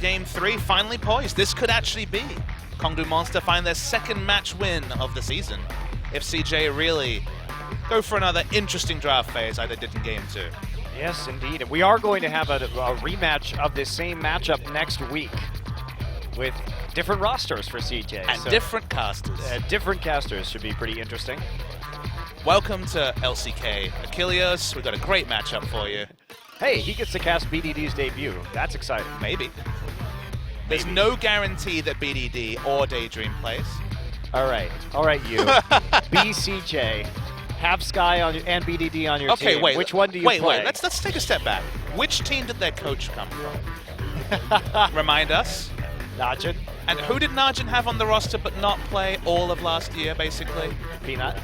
Game 3 finally poised. This could actually be Kongdoo Monster find their second match win of the season if CJ really go for another interesting draft phase like they did in Game 2. Yes, indeed. And we are going to have a rematch of this same matchup next week with different rosters for CJ. And different casters. Different casters should be pretty interesting. Welcome to LCK Achilles. We've got a great matchup for you. Hey, he gets to cast BDD's debut. That's exciting. Maybe. There's no guarantee that BDD or Daydream plays. All right, you. BCJ, have Sky on and BDD on your team. Wait. Which one do you play? Wait. Let's take a step back. Which team did their coach come from? Remind us. Najin. And who did Najin have on the roster but not play all of last year, basically? Peanut.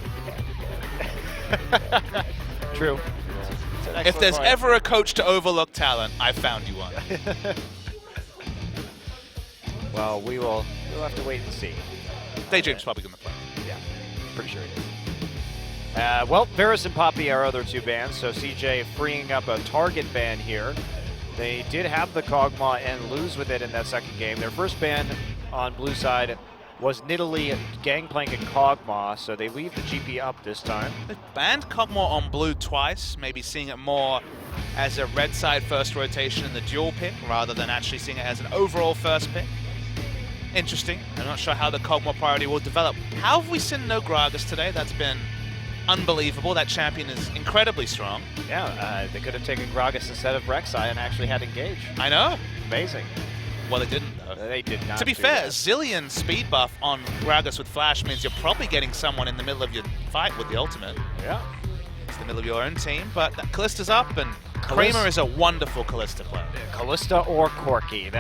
True. If there's ever a coach to overlook talent, I found you one. Well, we'll have to wait and see. Daydream's probably going to play. Yeah, pretty sure it is. Well, Varus and Poppy are our other two bans, so CJ freeing up a target ban here. They did have the Kog'Maw and lose with it in that second game. Their first ban on blue side was Nidalee, Gangplank, and Kog'Maw, so they leave the GP up this time. They banned Kog'Maw on blue twice, maybe seeing it more as a red side first rotation in the dual pick rather than actually seeing it as an overall first pick. Interesting. I'm not sure how the Kog'Maw priority will develop. How have we seen no Gragas today? That's been unbelievable. That champion is incredibly strong. Yeah, they could have taken Gragas instead of Rek'Sai and actually had Engage. I know. Amazing. Well, they didn't, though. They did not. To be fair, Zillion speed buff on Gragas with Flash means you're probably getting someone in the middle of your fight with the ultimate. Yeah. It's the middle of your own team, but Kallista's up, and Kramer is a wonderful Kalista player. Kalista or Corki,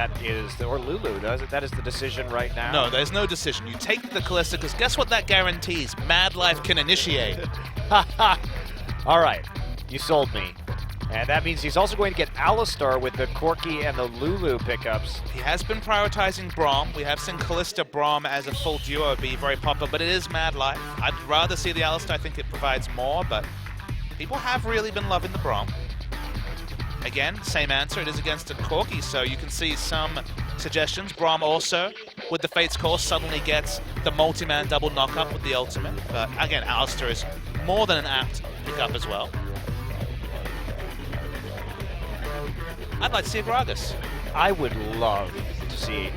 or Lulu, that is the decision right now. No, there's no decision. You take the Kalista, because guess what that guarantees? Mad Life can initiate. All right, you sold me. And that means he's also going to get Alistar with the Corki and the Lulu pickups. He has been prioritizing Braum. We have seen Kalista Braum as a full duo be very popular, but it is Mad Life. I'd rather see the Alistar. I think it provides more, but people have really been loving the Braum. Again, same answer. It is against a Corki, so you can see some suggestions. Braum also, with the Fate's Call, suddenly gets the multi-man double knock-up with the ultimate. But again, Alistar is more than an apt pick-up as well. I'd like to see a Gragas. I would love to see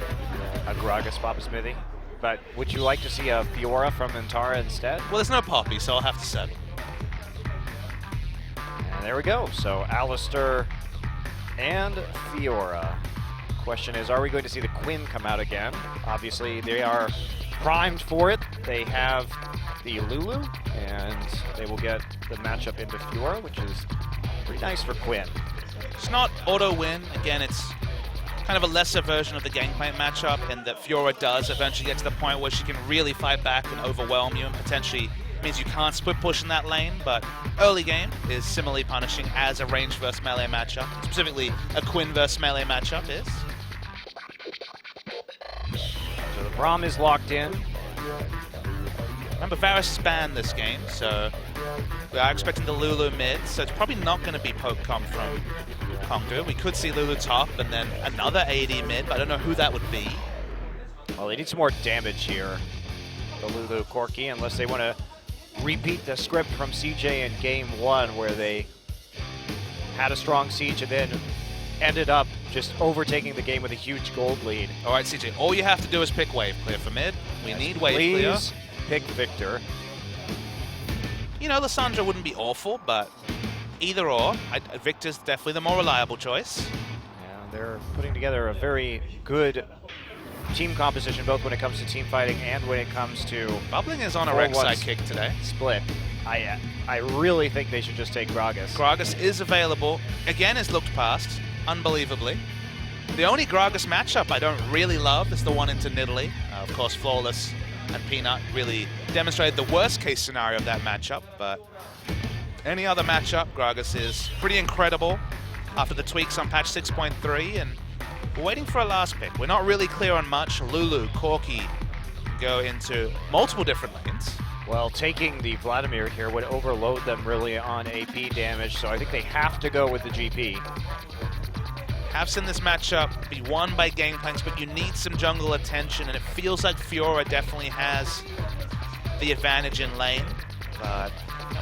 a Gragas pop a Smithy, but would you like to see a Fiora from Antara instead? Well, there's no Poppy, so I'll have to settle. And there we go. So Alistar and Fiora. Question is, are we going to see the Quinn come out again? Obviously, they are primed for it. They have the Lulu, and they will get the matchup into Fiora, which is pretty nice for Quinn. It's not auto-win. Again, it's kind of a lesser version of the Gangplank matchup, and that Fiora does eventually get to the point where she can really fight back and overwhelm you, and potentially means you can't split push in that lane, but early game is similarly punishing as a range versus melee matchup. Specifically, a Quinn versus melee matchup is. So the Braum is locked in. Remember, Varus is banned this game, so we are expecting the Lulu mid, so it's probably not going to be poke comp from Kongdoo. We could see Lulu top and then another AD mid, but I don't know who that would be. Well, they need some more damage here, the Lulu Corki, unless they want to repeat the script from CJ in Game 1, where they had a strong siege and then ended up just overtaking the game with a huge gold lead. All right, CJ, all you have to do is pick wave clear for mid. We need wave clear. Please pick Victor. You know, Lissandra wouldn't be awful, but either or. Victor's definitely the more reliable choice. Yeah, they're putting together a very good team composition, both when it comes to team fighting and when it comes to Bubbling is on a Rek'Sai kick today. Split. I really think they should just take Gragas. Gragas is available. Again, is looked past, unbelievably. The only Gragas matchup I don't really love is the one into Nidalee. Of course, Flawless and Peanut really demonstrated the worst case scenario of that matchup, but any other matchup, Gragas is pretty incredible after the tweaks on patch 6.3, and we're waiting for a last pick. We're not really clear on much. Lulu, Corki go into multiple different lanes. Well, taking the Vladimir here would overload them really on AP damage, so I think they have to go with the GP. have seen this matchup be won by Gangplank's, but you need some jungle attention, and it feels like Fiora definitely has the advantage in lane. But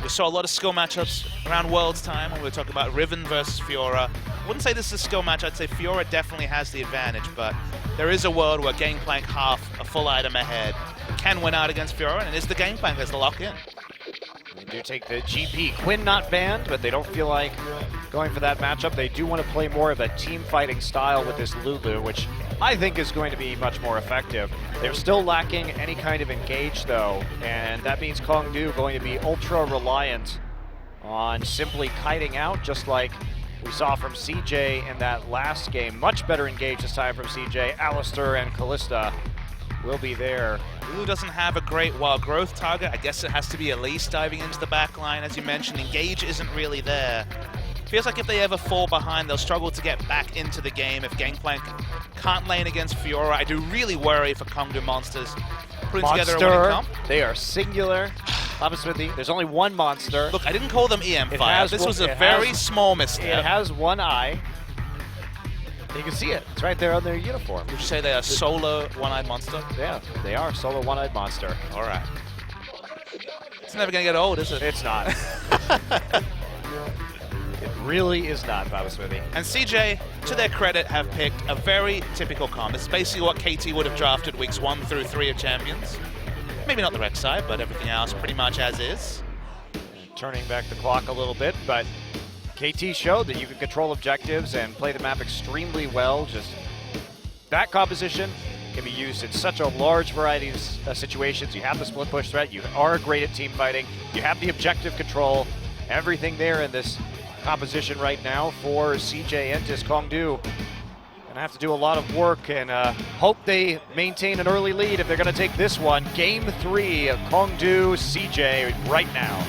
we saw a lot of skill matchups around Worlds time when we were talking about Riven versus Fiora. I wouldn't say this is a skill match, I'd say Fiora definitely has the advantage, but there is a world where Gangplank half a full item ahead can win out against Fiora, and it is the Gangplank that's the lock-in. They do take the GP. Quinn not banned, but they don't feel like going for that matchup. They do want to play more of a team fighting style with this Lulu, which I think is going to be much more effective. They're still lacking any kind of engage though, and that means Kongdoo going to be ultra reliant on simply kiting out, just like we saw from CJ in that last game. Much better engage this time from CJ. Alistair and Callista will be there. Lulu doesn't have a great wild growth target. I guess it has to be Elise diving into the back line. As you mentioned, engage isn't really there. Feels like if they ever fall behind, they'll struggle to get back into the game if Gangplank can't lane against Fiora. I do really worry for Kongdoo Monsters putting together a winning comp. They are singular. Smithy, there's only one monster. Look, I didn't call them EM Fire. This was a very small mistake. It has one eye. You can see it. It's right there on their uniform. Would you say they are solo one-eyed monster? Yeah, they are solo one-eyed monster. All right. It's never going to get old, is it? It's not. It really is not, Baba Smithy. And CJ, to their credit, have picked a very typical comp. It's basically what KT would have drafted weeks 1 through 3 of Champions. Maybe not the rec side, but everything else pretty much as is. Turning back the clock a little bit, but KT showed that you can control objectives and play the map extremely well. Just that composition can be used in such a large variety of situations. You have the split push threat, you are great at team fighting, you have the objective control, everything there in this composition right now for CJ Entus. Kongdoo gonna have to do a lot of work and hope they maintain an early lead if they're gonna take this one. Game 3 of Kongdoo CJ right now.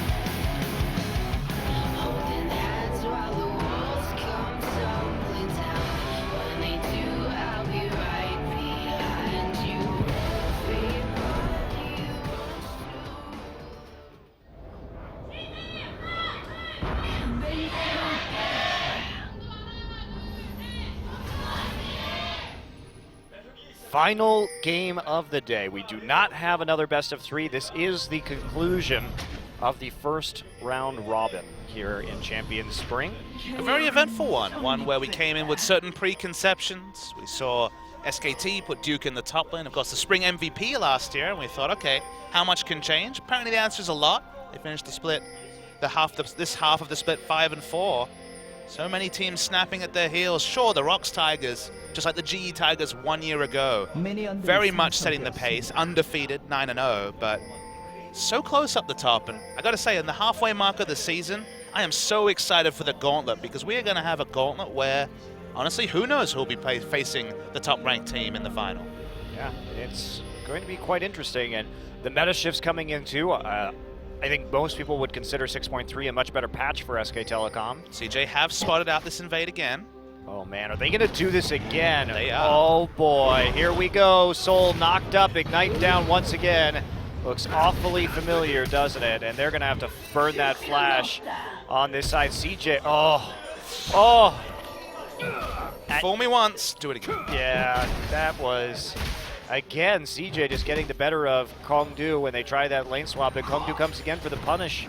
Final game of the day. We do not have another best of 3. This is the conclusion of the first round robin here in Champions Spring. A very eventful one where we came in with certain preconceptions. We saw SKT put Duke in the top lane, of course the Spring MVP last year, and we thought, okay, how much can change? Apparently the answer is a lot. They finished the split, this half of the split 5-4. So many teams snapping at their heels. Sure, the Rocks Tigers, just like the GE Tigers 1 year ago, very much setting the pace, undefeated, 9-0, but so close up the top. And I gotta say, in the halfway mark of the season, I am so excited for the gauntlet, because we are gonna have a gauntlet where, honestly, who knows who'll be facing the top-ranked team in the final. Yeah, it's going to be quite interesting, and the meta shifts coming in too. I think most people would consider 6.3 a much better patch for SK Telecom. CJ have spotted out this invade again. Oh man, are they gonna do this again? They are. Oh boy, here we go. Soul knocked up, Ignite down once again. Looks awfully familiar, doesn't it? And they're gonna have to burn that flash on this side. CJ, oh. Fool me once, do it again. Yeah, that was, again, CJ just getting the better of Kongdoo when they try that lane swap, and Kongdoo comes again for the punish.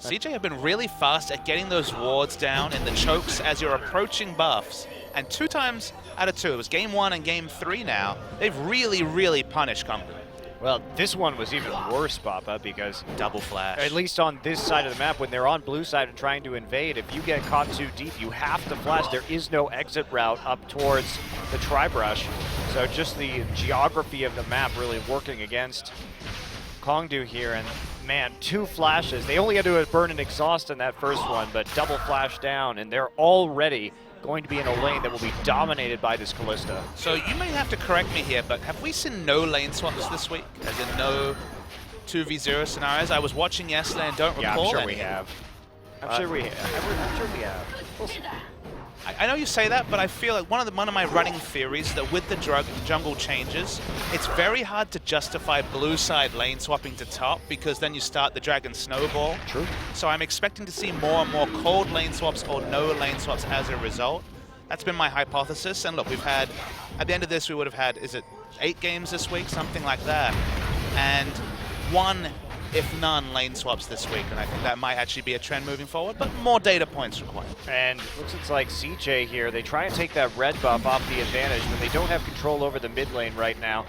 CJ have been really fast at getting those wards down in the chokes as you're approaching buffs. And 2 times out of 2, it was game 1 and game 3 now, they've really, really punished Kongdoo. Well, this one was even worse, Papa, because double flash. At least on this side of the map, when they're on blue side and trying to invade, if you get caught too deep, you have to flash. There is no exit route up towards the tri-brush. So just the geography of the map really working against Kongdoo here. And man, 2 flashes. They only had to burn an exhaust in that first one, but double flash down, and they're already going to be in a lane that will be dominated by this Callista. So you may have to correct me here, but have we seen no lane swaps this week? As in no 2v0 scenarios? I was watching yesterday and don't recall I'm sure any. we have. I'm sure we have. We'll see. I know you say that, but I feel like one of my running theories is that with the jungle changes, it's very hard to justify blue side lane swapping to top, because then you start the Dragon Snowball. True. So I'm expecting to see more and more cold lane swaps or no lane swaps as a result. That's been my hypothesis. And look, we've had, at the end of this, we would have had, is it 8 games this week? Something like that. And 1, if none, lane swaps this week. And I think that might actually be a trend moving forward, but more data points required. And looks like CJ here, they try and take that red buff off the advantage, but they don't have control over the mid lane right now.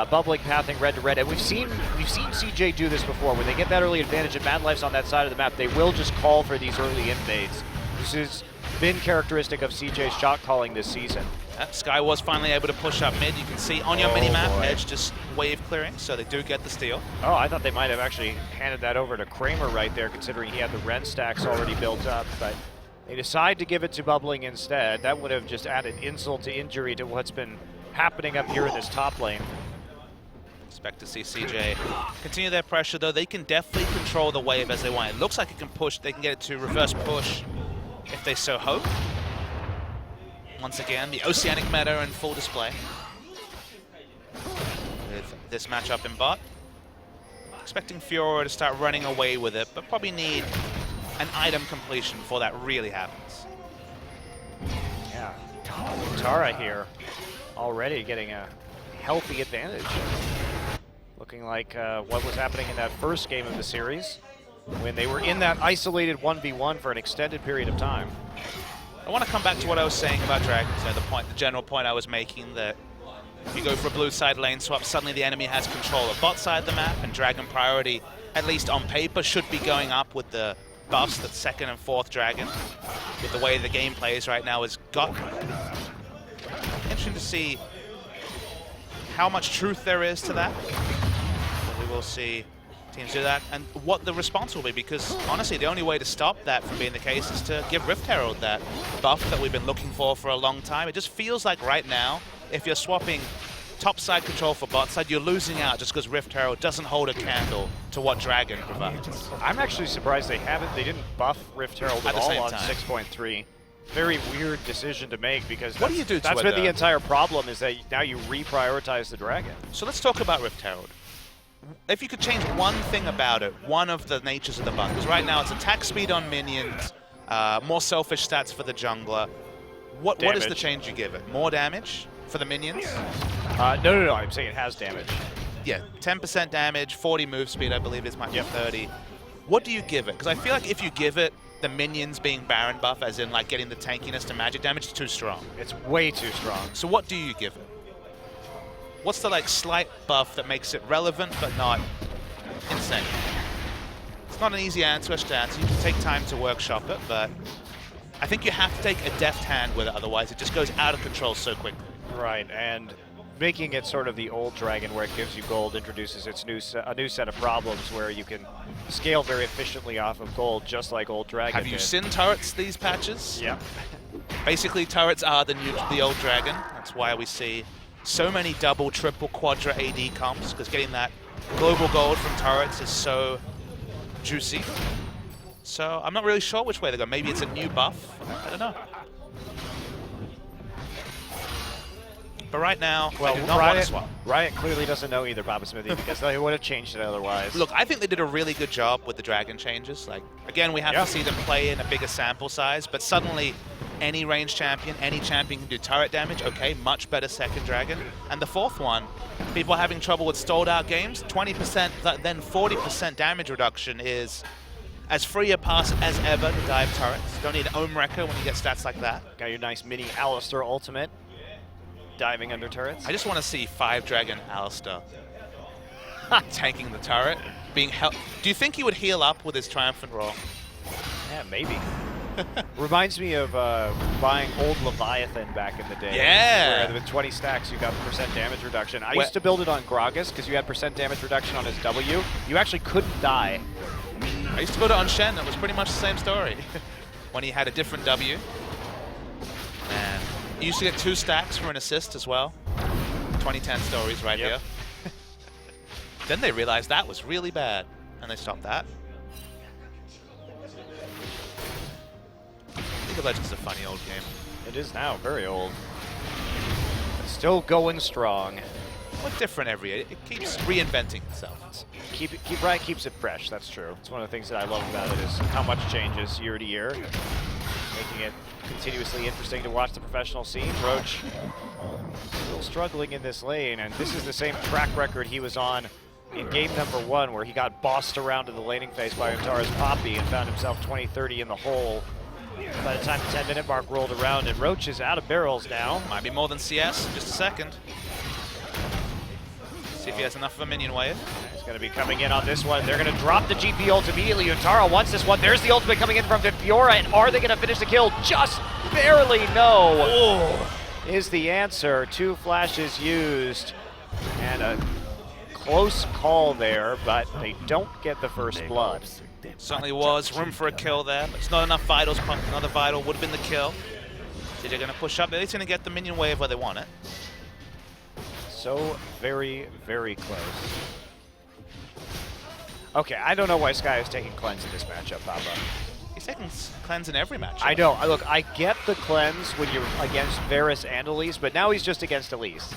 Bubbling, pathing red to red, and we've seen CJ do this before. When they get that early advantage and Mad Life's on that side of the map, they will just call for these early invades. This has been characteristic of CJ's shot calling this season. Sky was finally able to push up mid. You can see on your mini-map, Edge just wave clearing, so they do get the steal. Oh, I thought they might have actually handed that over to Kramer right there, considering he had the Ren stacks already built up, but they decide to give it to Bubbling instead. That would have just added insult to injury to what's been happening up here in this top lane. Expect to see CJ continue their pressure, though. They can definitely control the wave as they want. It looks like it can push. They can get it to reverse push if they so hope. Once again, the Oceanic meta in full display. With this matchup in bot. Expecting Fiora to start running away with it, but probably need an item completion before that really happens. Yeah, Tara here already getting a healthy advantage. Looking like what was happening in that first game of the series when they were in that isolated 1v1 for an extended period of time. I want to come back to what I was saying about Dragons, the general point I was making, that if you go for a blue side lane swap, suddenly the enemy has control of bot side of the map, and Dragon priority, at least on paper, should be going up with the buffs that 2nd and 4th Dragon, with the way the game plays right now, has got. Interesting to see how much truth there is to that. But we will see teams do that, and what the response will be, because honestly the only way to stop that from being the case is to give Rift Herald that buff that we've been looking for a long time. It just feels like right now, if you're swapping top side control for bot side, you're losing out just because Rift Herald doesn't hold a candle to what Dragon provides. I'm actually surprised they didn't buff Rift Herald at all on 6.3. Very weird decision to make, because what do you do to that's been the entire problem, is that now you reprioritize the Dragon. So let's talk about Rift Herald. If you could change one thing about it, one of the natures of the buff, because right now it's attack speed on minions, more selfish stats for the jungler. What is the change you give it? More damage for the minions? No, I'm saying it has damage. Yeah, 10% damage, 40 move speed, I believe it might be 30. What do you give it? Because I feel like if you give it the minions being Baron buff, as in like getting the tankiness to magic damage, it's too strong. It's way too strong. So what do you give it? What's the like slight buff that makes it relevant but not insane? It's not an easy answer to answer. You can take time to workshop it, but I think you have to take a deft hand with it, otherwise it just goes out of control so quickly. Right, and making it sort of the old Dragon where it gives you gold introduces a new set of problems where you can scale very efficiently off of gold, just like old Dragon Have you seen turrets these patches? Yeah. Basically, turrets are the old Dragon. That's why we see so many double, triple, quadra AD comps, because getting that global gold from turrets is so juicy. So I'm not really sure which way they go. Maybe it's a new buff. I don't know. But right now, I do not want to swap. Riot clearly doesn't know either, Papa Smithy, because they would have changed it otherwise. Look, I think they did a really good job with the Dragon changes. Like, again, we have to see them play in a bigger sample size, but suddenly any range champion, any champion can do turret damage. Okay, much better 2nd Dragon. And the 4th one, people having trouble with stalled out games, 20%, then 40% damage reduction is as free a pass as ever to dive turrets. Don't need Ohm Wrecker when you get stats like that. Got your nice mini Alistar ultimate. Diving under turrets. I just want to see 5 Dragon Alistar tanking the turret, being helped. Do you think he would heal up with his Triumphant Roar? Yeah, maybe. Reminds me of buying old Leviathan back in the day. Yeah. Where with 20 stacks you got % damage reduction. I used to build it on Gragas because you had % damage reduction on his W. You actually couldn't die. I used to build it on Shen. It was pretty much the same story. When he had a different W. And you used to get 2 stacks for an assist as well. 2010 stories right here. Then they realized that was really bad, and they stopped that. League of Legends is a funny old game. It is now, very old. But still going strong. What's different every year? It keeps reinventing itself. Riot keeps it fresh, that's true. It's one of the things that I love about it, is how much changes year to year. making it continuously interesting to watch the professional scene. Roach still struggling in this lane, and this is the same track record he was on in game number 1, where he got bossed around to the laning phase by Untara's Poppy and found himself 20-30 in the hole. By the time the 10-minute mark rolled around, and Roach is out of barrels now. Might be more than CS, just a second. See if he has enough of a minion wave. He's going to be coming in on this one. They're going to drop the GP ult immediately. Untara wants this one. There's the ultimate coming in from Fiora, and are they going to finish the kill? Just barely, no. Oh. Is the answer. 2 flashes used, and a close call there, but they don't get the first blood. Certainly was room for a kill there, but it's not enough vitals. Another vital would have been the kill. So they're going to push up. They're going to get the minion wave where they want it. So very, very close. Okay, I don't know why Sky is taking cleanse in this matchup, Papa. He's taking cleanse in every matchup. I know. Look, I get the cleanse when you're against Varus and Elise, but now he's just against Elise.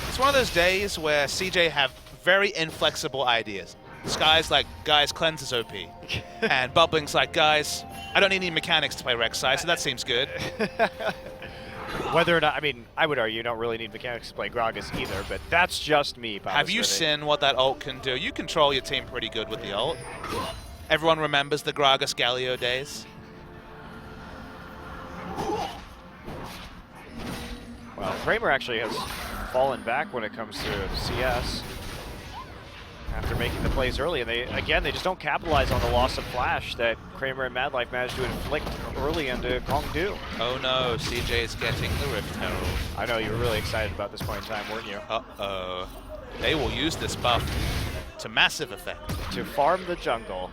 It's one of those days where CJ have very inflexible ideas. Sky's like, guys, cleanse is OP. And Bubbling's like, guys, I don't need any mechanics to play Rek'Sai, so that seems good. Whether or not, I mean, I would argue you don't really need mechanics to play Gragas either, but that's just me. Have you seen what that ult can do? You control your team pretty good with the ult. Everyone remembers the Gragas Galio days. Well, Kramer actually has fallen back when it comes to CS after making the plays early, and they just don't capitalize on the loss of flash that Kramer and Madlife managed to inflict early into Kongdoo. Oh no, CJ is getting the Rift Herald. I know you were really excited about this point in time, weren't you? Uh-oh. They will use this buff to massive effect. To farm the jungle.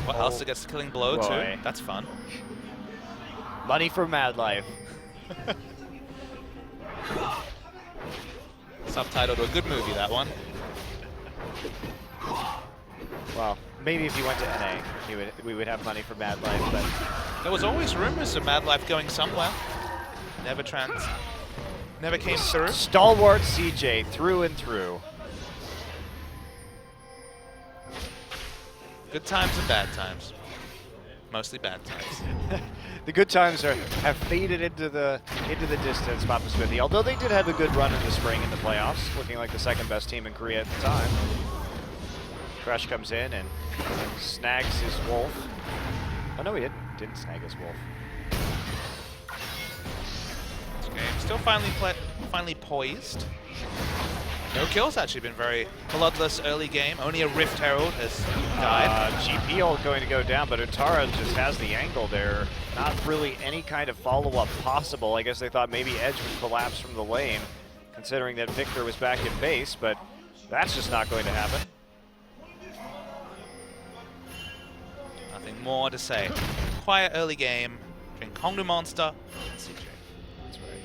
What else? It gets the killing blow too? That's fun. Money for Madlife. Subtitle to a good movie, that one. Well, maybe if he went to NA, we would have money for Madlife, but there was always rumors of Madlife going somewhere. Never came through. Stalwart CJ through and through. Good times and bad times. Mostly bad times. The good times have faded into the distance, Papa Smithy. Although they did have a good run in the spring in the playoffs, looking like the second best team in Korea at the time. Crush comes in and snags his wolf. Oh no, he didn't snag his wolf. This game still finally poised. No kills, actually been very bloodless early game. Only a Rift Herald has died. GP ult going to go down, but Untara just has the angle there. Not really any kind of follow-up possible. I guess they thought maybe Edge would collapse from the lane, considering that Victor was back in base, but that's just not going to happen. Nothing more to say. Quiet early game between Kongdoo Monster and CJ. That's right.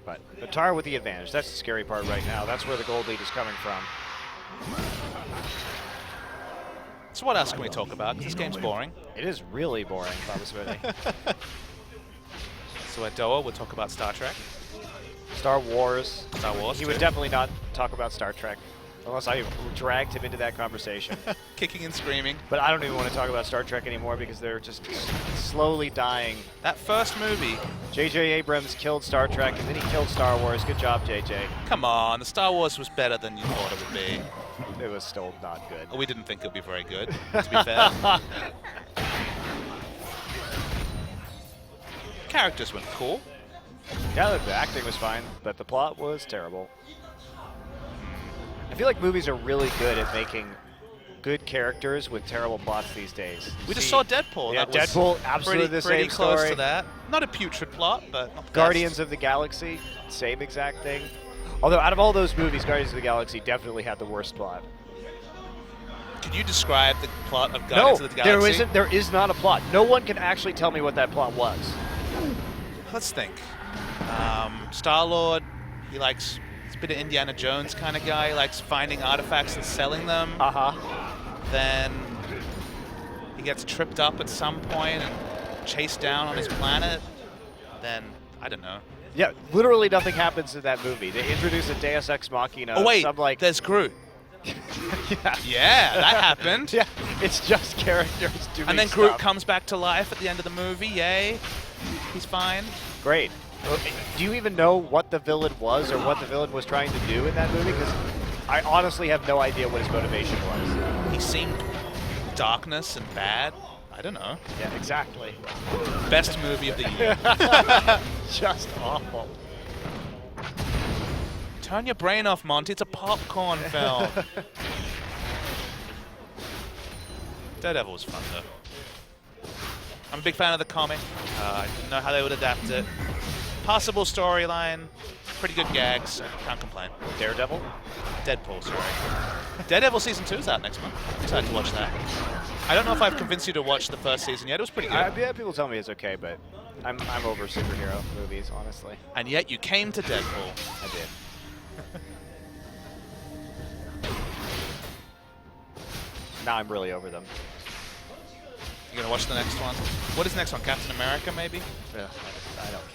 But Untara with the advantage. That's the scary part right now. That's where the gold lead is coming from. So what else can we talk about? Because this game's boring. It is really boring, Papa Smithy. So at Doa, we'll talk about Star Trek. Star Wars. Star Wars, He would definitely not talk about Star Trek, unless I dragged him into that conversation. Kicking and screaming. But I don't even want to talk about Star Trek anymore because they're just slowly dying. That first movie. J.J. Abrams killed Star Trek, and then he killed Star Wars. Good job, J.J. Come on, the Star Wars was better than you thought it would be. It was still not good. We didn't think it would be very good, to be fair. Characters went cool. Yeah, the acting was fine, but the plot was terrible. I feel like movies are really good at making good characters with terrible plots these days. We just saw Deadpool. Yeah, that Deadpool, absolutely the same pretty close story. to that. Not a putrid plot, but not the Guardians best. of the Galaxy, same exact thing. Although out of all those movies, Guardians of the Galaxy definitely had the worst plot. Could you describe the plot of Guardians of the Galaxy? No, there isn't. There is not a plot. No one can actually tell me what that plot was. Let's think. Star-Lord, he's a bit of Indiana Jones kind of guy. He likes finding artifacts and selling them. Then he gets tripped up at some point and chased down on his planet. Then, I don't know. Yeah, literally nothing happens in that movie. They introduce a Deus Ex Machina. Oh wait, some, like, there's Groot. Yeah, that happened. Yeah, it's just characters doing And then stuff. Groot comes back to life at the end of the movie. Yay. He's fine. Great. Do you even know what the villain was or what the villain was trying to do in that movie? Because I honestly have no idea what his motivation was. He seemed darkness and bad. I don't know. Yeah, exactly. Best movie of the year. Just awful. Turn your brain off, Monty. It's a popcorn film. Daredevil was fun, though. I'm a big fan of the comic. I didn't know how they would adapt it. Possible storyline. Pretty good gags. Can't complain. Daredevil? Deadpool, sorry. Daredevil Season 2 is out next month. I'm excited to watch that. I don't know if I've convinced you to watch the first season yet. It was pretty good. Yeah, people tell me it's okay, but I'm over superhero movies, honestly. And yet you came to Deadpool. I did. Now I'm really over them. You gonna watch the next one? What is the next one? Captain America, maybe? Yeah, I don't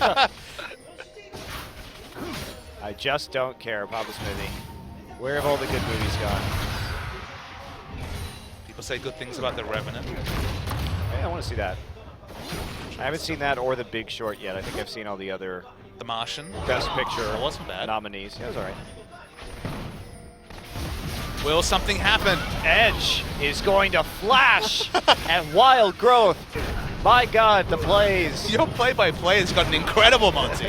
care. I just don't care, Papa Smithy. Where have all the good movies gone? People say good things about The Revenant. Hey, I want to see that. I haven't seen that or The Big Short yet. I think I've seen all the other The Martian. Best Picture That wasn't bad. nominees. Yeah, it was all right. Will something happen? Edge is going to flash and Wild Growth. My God, the plays. Your play-by-play has got an incredible Monty.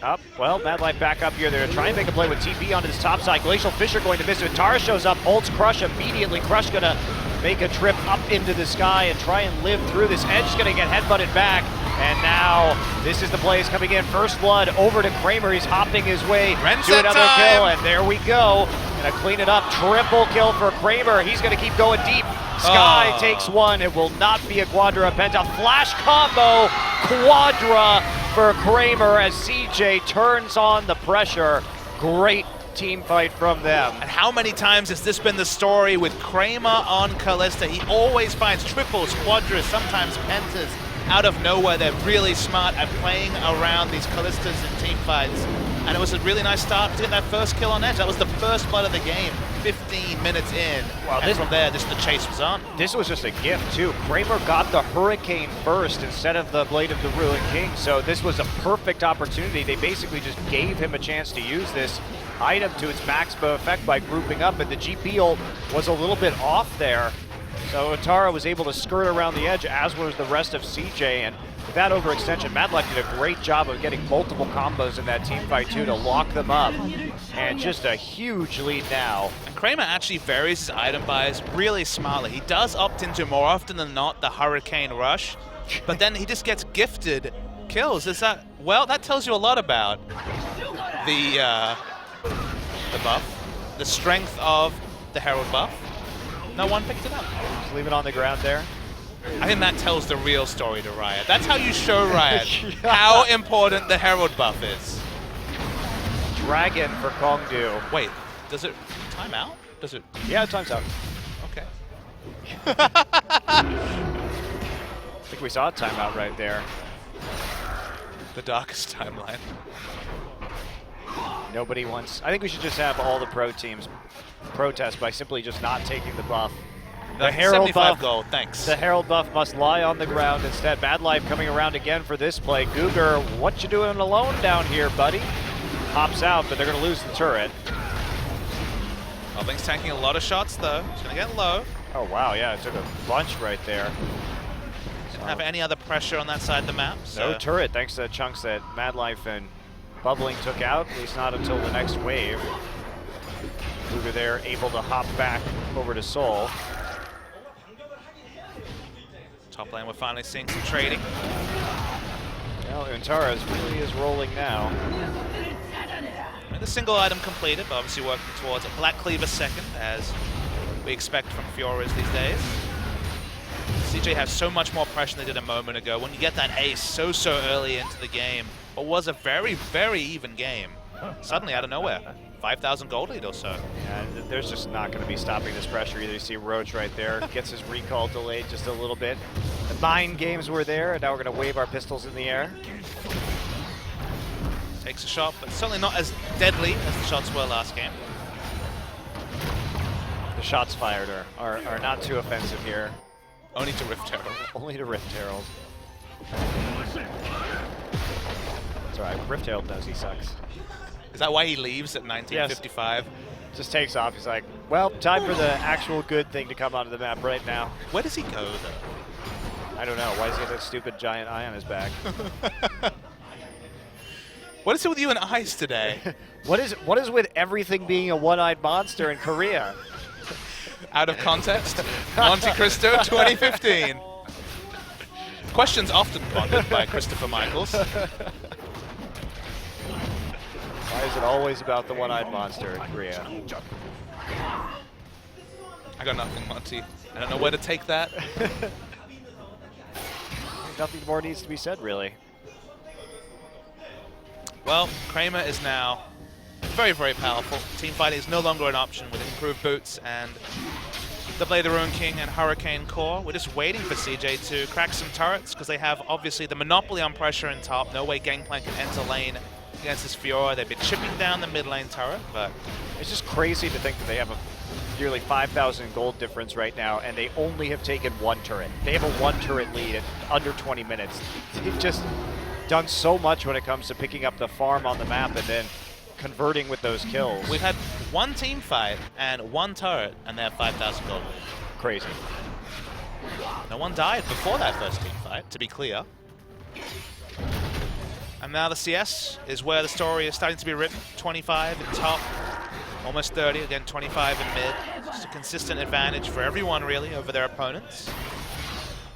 Up. Well, Mad Life back up here. They're trying to make a play with TP onto this top side. Glacial Fisher going to miss it. Tara shows up, ults Crush immediately. Crush going to make a trip up into the sky and try and live through this. Edge is going to get headbutted back. And now this is the plays coming in. First blood over to Kramer. He's hopping his way to another kill. And there we go. Going to clean it up. Triple kill for Kramer. He's going to keep going deep. Sky takes one. It will not be a Quadra Penta. Flash combo. Quadra for Kramer as CJ turns on the pressure. Great team fight from them. And how many times has this been the story with Kramer on Callista? He always finds triples, quadras, sometimes pentas out of nowhere. They're really smart at playing around these Callistas in team fights. And it was a really nice start to get that first kill on Edge. That was the first blood of the game, 15 minutes in. Well, and from there, the chase was on. This was just a gift, too. Kramer got the Hurricane first instead of the Blade of the Ruined King, so this was a perfect opportunity. They basically just gave him a chance to use this item to its maximum effect by grouping up, and the GP ult was a little bit off there. So Tara was able to skirt around the edge, as was the rest of CJ, and with that overextension, Mad Life did a great job of getting multiple combos in that team fight too to lock them up. And just a huge lead now. And Kramer actually varies his item buys really smartly. He does opt into more often than not the Hurricane Rush, but then he just gets gifted kills. Is that, well, that tells you a lot about the buff, the strength of the Herald buff. No one picked it up. Just leave it on the ground there. I think that tells the real story to Riot. That's how you show Riot how important the Herald buff is. Dragon for Kongdoo. Wait, does it time out? Does it? Yeah, time's out. Okay. I think we saw a timeout right there. The darkest timeline. Nobody wants. I think we should just have all the pro teams protest by simply just not taking the buff. The Herald buff, gold, thanks. The Herald buff must lie on the ground instead. Mad Life coming around again for this play. Googer, what you doing alone down here, buddy? Hops out, but they're going to lose the turret. Obling's tanking a lot of shots, though. He's going to get low. Oh, wow, yeah, it took a bunch right there. Didn't have any other pressure on that side of the map. So. No turret, thanks to the chunks that Mad Life and Bubbling took out, at least not until the next wave. Googer there, able to hop back over to Soul. Top lane, we're finally seeing some trading. Well, Untara really is rolling now. And the single item completed, but obviously working towards a Black Cleaver second, as we expect from Fioras these days. CJ has so much more pressure than they did a moment ago. When you get that ace so early into the game, what was a very, very even game, suddenly out of nowhere, 5,000 gold lead or so. Yeah, there's just not going to be stopping this pressure either. You see Roach right there, gets his recall delayed just a little bit. The mind games were there, and now we're going to wave our pistols in the air. Takes a shot, but certainly not as deadly as the shots were last game. The shots fired are not too offensive here. Only to Rift Herald. Only to Rift Herald. It's alright, Rift Herald knows he sucks. Is that why he leaves at 1955? Yes. Just takes off. He's like, well, time for the actual good thing to come onto the map right now. Where does he go, though? I don't know. Why does he have that stupid giant eye on his back? What is it with you and eyes today? What is with everything being a one-eyed monster in Korea? Out of context? Monte Cristo 2015. Questions often pondered by Christopher Michaels. Why is it always about the one-eyed monster in Korea? I got nothing, Monty. I don't know where to take that. Nothing more needs to be said, really. Well, Kramer is now very, very powerful. Teamfighting is no longer an option with improved boots and the Blade of the Ruin King and Hurricane Core. We're just waiting for CJ to crack some turrets because they have obviously the monopoly on pressure in top. No way Gangplank can enter lane against this Fiora. They've been chipping down the mid lane turret, but it's just crazy to think that they have a nearly 5,000 gold difference right now, and they only have taken one turret. They have a one turret lead at under 20 minutes. They've just done so much when it comes to picking up the farm on the map and then converting with those kills. We've had one team fight and one turret, and they have 5,000 gold. Crazy. No one died before that first team fight, to be clear. And now the CS is where the story is starting to be written. 25 in top, almost 30, again 25 in mid. Just a consistent advantage for everyone really over their opponents.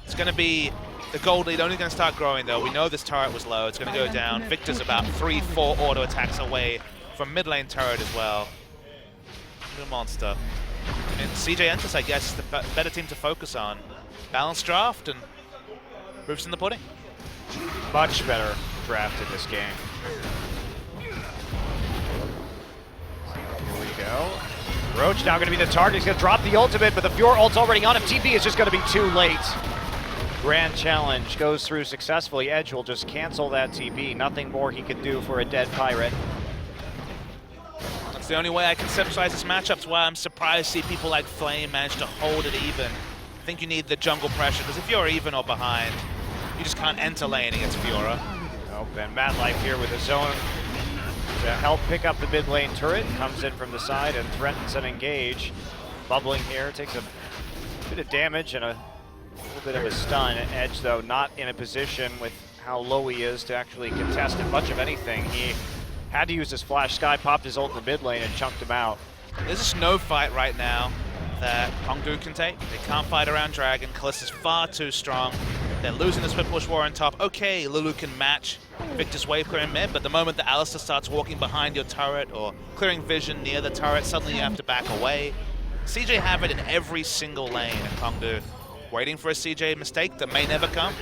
It's going to be the gold lead only going to start growing though. We know this turret was low, it's going to go down. Victor's about 3-4 auto attacks away from mid lane turret as well. What a monster. And CJ Entus, I guess, is the better team to focus on. Balanced draft and proofs in the pudding. Much better draft in this game. Here we go. Roach now going to be the target. He's going to drop the ultimate, but the Fiora ult's already on him. TP is just going to be too late. Grand challenge goes through successfully. Edge will just cancel that TP. Nothing more he can do for a dead pirate. That's the only way I conceptualize this matchup. That's why I'm surprised to see people like Flame manage to hold it even. I think you need the jungle pressure, because if you're even or behind, you just can't enter lane against Fiora. Oh, and Mad Life here with his own to help pick up the mid lane turret. Comes in from the side and threatens an engage. Bubbling here, takes a bit of damage and a little bit of a stun. Edge, though, not in a position with how low he is to actually contest much of anything. He had to use his Flash Sky, popped his ult in the mid lane and chunked him out. There's just no fight right now that Kongdoo can take. They can't fight around Dragon. Kalista's far too strong. They're losing the Split Push War on top. Okay, Lulu can match Victor's wave clear in mid, but the moment that Alistar starts walking behind your turret or clearing vision near the turret, suddenly you have to back away. CJ have it in every single lane at Kongdoo. Waiting for a CJ mistake that may never come.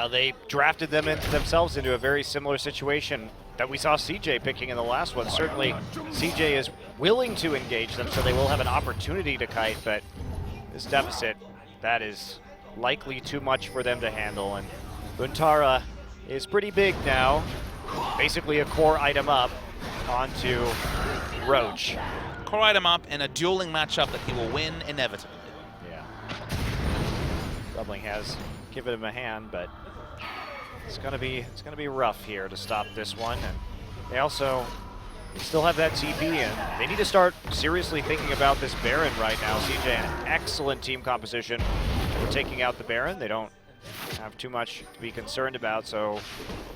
They drafted themselves into a very similar situation that we saw CJ picking in the last one. Certainly, CJ is willing to engage them, so they will have an opportunity to kite, but this deficit, that is likely too much for them to handle. And Buntara is pretty big now. Basically a core item up onto Roach. Core item up in a dueling matchup that he will win inevitably. Yeah. Doubling has given him a hand, but it's gonna be rough here to stop this one. And they also still have that TP, and they need to start seriously thinking about this Baron right now. CJ, an excellent team composition. We're taking out the Baron. They don't have too much to be concerned about, so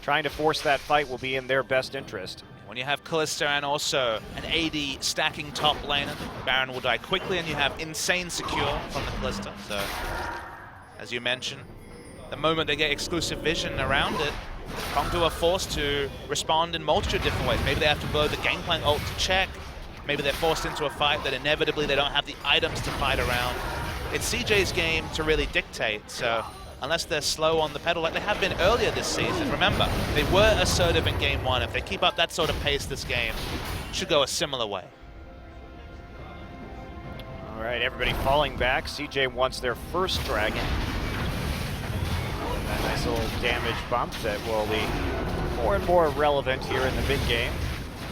trying to force that fight will be in their best interest. When you have Kalista and also an AD stacking top laner, Baron will die quickly, and you have insane secure from the Kalista. So, as you mentioned, the moment they get exclusive vision around it, Kongdoo are forced to respond in multitude of different ways. Maybe they have to blow the Gangplank ult to check. Maybe they're forced into a fight that inevitably they don't have the items to fight around. It's CJ's game to really dictate, so unless they're slow on the pedal like they have been earlier this season, remember, they were assertive in game one. If they keep up that sort of pace this game, it should go a similar way. All right, everybody falling back. CJ wants their first dragon. That nice little damage bump that will be more and more relevant here in the mid-game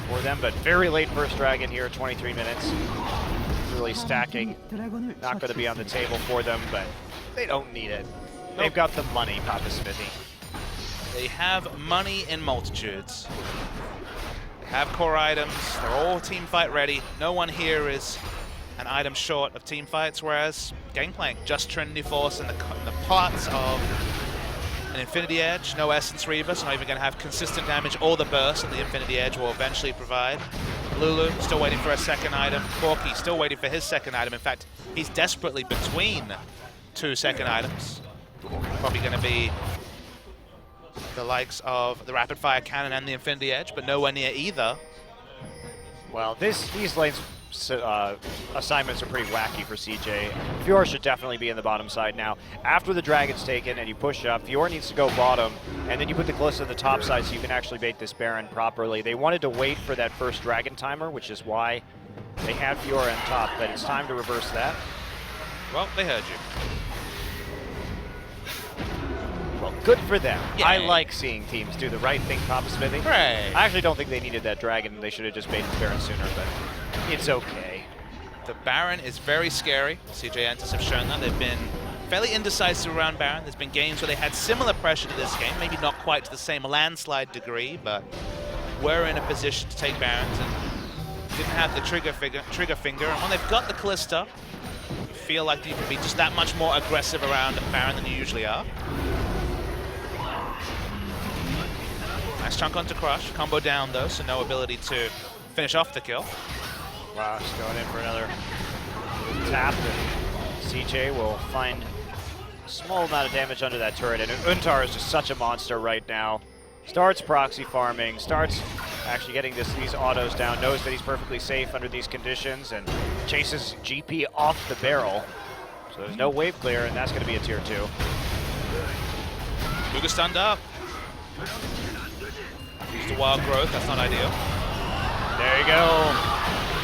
for them, but very late first dragon here, 23 minutes. Really stacking, not going to be on the table for them, but they don't need it. They've got the money, Papa Smithy. They have money in multitudes. They have core items, they're all team fight ready. No one here is an item short of team fights, whereas Gangplank, just Trinity Force and the parts of an Infinity Edge, no Essence Reaver, so not even going to have consistent damage or the burst that the Infinity Edge will eventually provide. Lulu still waiting for a second item. Corky still waiting for his second item. In fact, he's desperately between 2 second items. Probably going to be the likes of the Rapid Fire Cannon and the Infinity Edge, but nowhere near either. Well, these lanes assignments are pretty wacky for CJ. Fiora should definitely be in the bottom side now. After the dragon's taken and you push up, Fiora needs to go bottom, and then you put the Glyphs on the top side so you can actually bait this Baron properly. They wanted to wait for that first dragon timer, which is why they had Fiora on top, but it's time to reverse that. Well, they heard you. Well, good for them. Yay. I like seeing teams do the right thing, Papa Smithy. Hooray. I actually don't think they needed that dragon. They should have just baited the Baron sooner, but it's okay. The Baron is very scary. CJ Entus have shown that. They've been fairly indecisive around Baron. There's been games where they had similar pressure to this game, maybe not quite to the same landslide degree, but were in a position to take Barons and didn't have the trigger finger. And when they've got the Callista, you feel like you can be just that much more aggressive around Baron than you usually are. Nice chunk onto Crush. Combo down though, so no ability to finish off the kill. Wow, just going in for another tap. And CJ will find a small amount of damage under that turret. And Untar is just such a monster right now. Starts proxy farming, starts actually getting these autos down, knows that he's perfectly safe under these conditions, and chases GP off the barrel. So there's no wave clear, and that's going to be a tier 2. Luga stunned up. Used the wild growth, that's not ideal. There you go.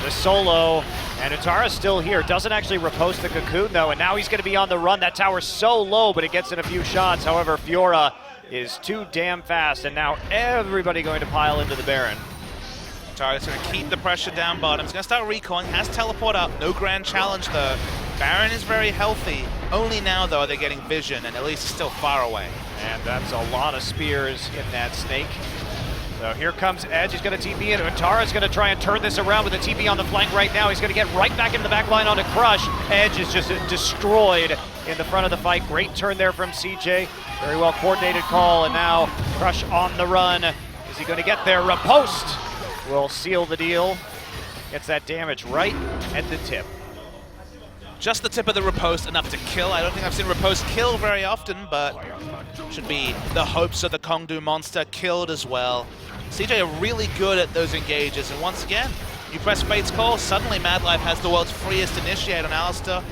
The solo, and Utara's still here. Doesn't actually riposte the cocoon though, and now he's going to be on the run. That tower's so low, but it gets in a few shots. However, Fiora is too damn fast, and now everybody going to pile into the Baron. Utara's going to keep the pressure down bottom. He's going to start recalling, has teleport up. No grand challenge though. Baron is very healthy. Only now though are they getting vision, and at least he's still far away. And that's a lot of spears in that snake. So here comes Edge, he's going to TP in. Utara's going to try and turn this around with a TP on the flank right now. He's going to get right back into the back line onto Crush. Edge is just destroyed in the front of the fight. Great turn there from CJ. Very well coordinated call, and now Crush on the run. Is he going to get there? Riposte will seal the deal. Gets that damage right at the tip. Just the tip of the riposte, enough to kill. I don't think I've seen riposte kill very often, but should be the hopes of the Kongdoo monster killed as well. CJ are really good at those engages, and once again, you press Fate's Call, suddenly Mad Life has the world's freest initiate on Alistar,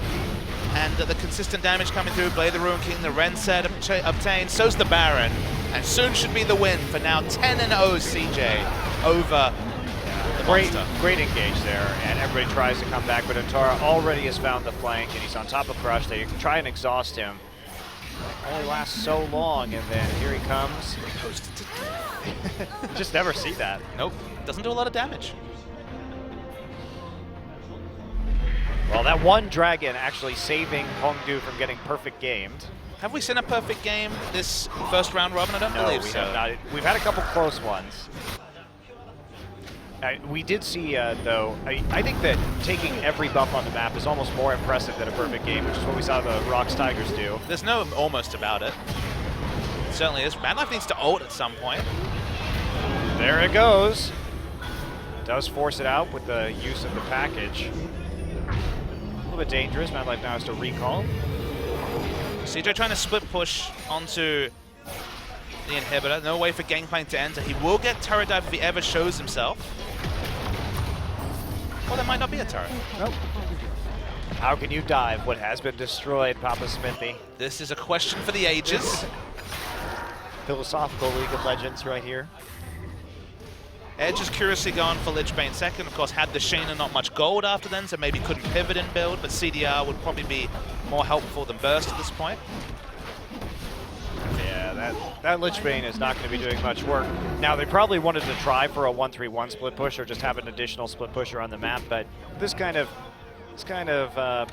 and the consistent damage coming through, Blade the Ruin King, the Ren set obtained, so's the Baron, and soon should be the win for now 10-0 CJ over the monster. Great engage there, and everybody tries to come back, but Utara already has found the flank, and he's on top of Crush. They try and exhaust him. Only lasts so long, and then here he comes. Just never see that. Nope, doesn't do a lot of damage. Well, that one dragon actually saving Kongdoo from getting perfect gamed. Have we seen a perfect game this first round robin? I don't believe so. Have not. We've had a couple close ones. We did see, though, I think that taking every buff on the map is almost more impressive than a perfect game, which is what we saw the Rocks Tigers do. There's no almost about it. It certainly is. Mad Life needs to ult at some point. There it goes. Does force it out with the use of the package. A little bit dangerous. Mad Life now has to recall. CJ trying to split push onto the inhibitor. No way for Gangplank to enter. He will get turret dive if he ever shows himself. Well, there might not be a turret. Nope. How can you dive what has been destroyed, Papa Smithy? This is a question for the ages. Philosophical League of Legends right here. Edge is curiously gone for Lich Bane second. Of course, had the Shayna not much gold after then, so maybe couldn't pivot and build, but CDR would probably be more helpful than Burst at this point. Yeah, that Lichbane is not going to be doing much work. Now, they probably wanted to try for a 1-3-1 split push or just have an additional split pusher on the map, but this kind of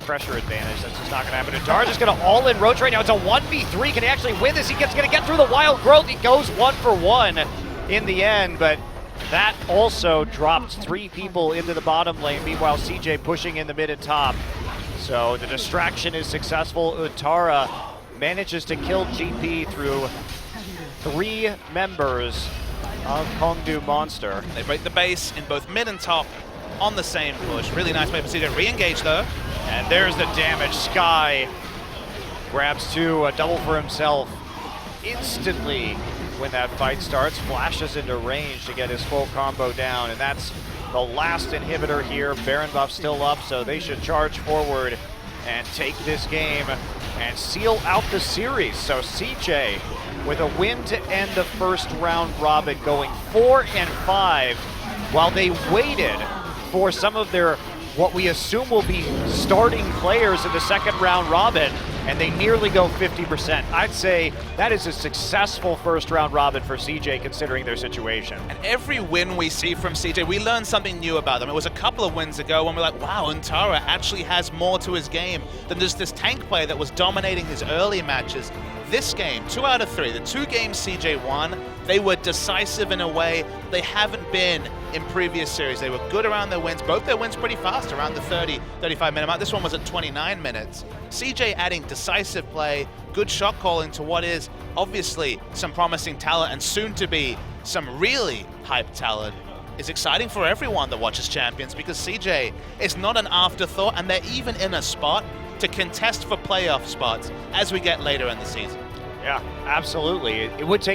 pressure advantage, that's just not going to happen. Antara just going to all-in roach right now. It's a 1v3. Can he actually win this? He's going to get through the wild growth. He goes 1-for-1 in the end, but that also drops 3 people into the bottom lane. Meanwhile, CJ pushing in the mid and top. So the distraction is successful. Antara manages to kill GP through 3 members of Kongdoo Monster. They break the base in both mid and top on the same push. Really nice play for CJ. Re-engage though. And there's the damage. Sky grabs 2, a double for himself instantly when that fight starts. Flashes into range to get his full combo down, and that's the last inhibitor here. Baron buff still up, so they should charge forward and take this game and seal out the series. So CJ with a win to end the first round robin, going 4-5 while they waited for some of their, what we assume will be starting players in the second round robin, and they nearly go 50%. I'd say that is a successful first round robin for CJ considering their situation. And every win we see from CJ, we learn something new about them. It was a couple of wins ago when we're like, wow, Antara actually has more to his game than just this tank play that was dominating his early matches. This game, 2 out of 3, the 2 games CJ won, they were decisive in a way they haven't been in previous series. They were good around their wins, both their wins pretty fast, around the 30, 35 minute mark. This one was at 29 minutes. CJ adding decisive play, good shot calling to what is obviously some promising talent and soon to be some really hyped talent is exciting for everyone that watches Champions, because CJ is not an afterthought, and they're even in a spot to contest for playoff spots as we get later in the season. Yeah, absolutely. It would take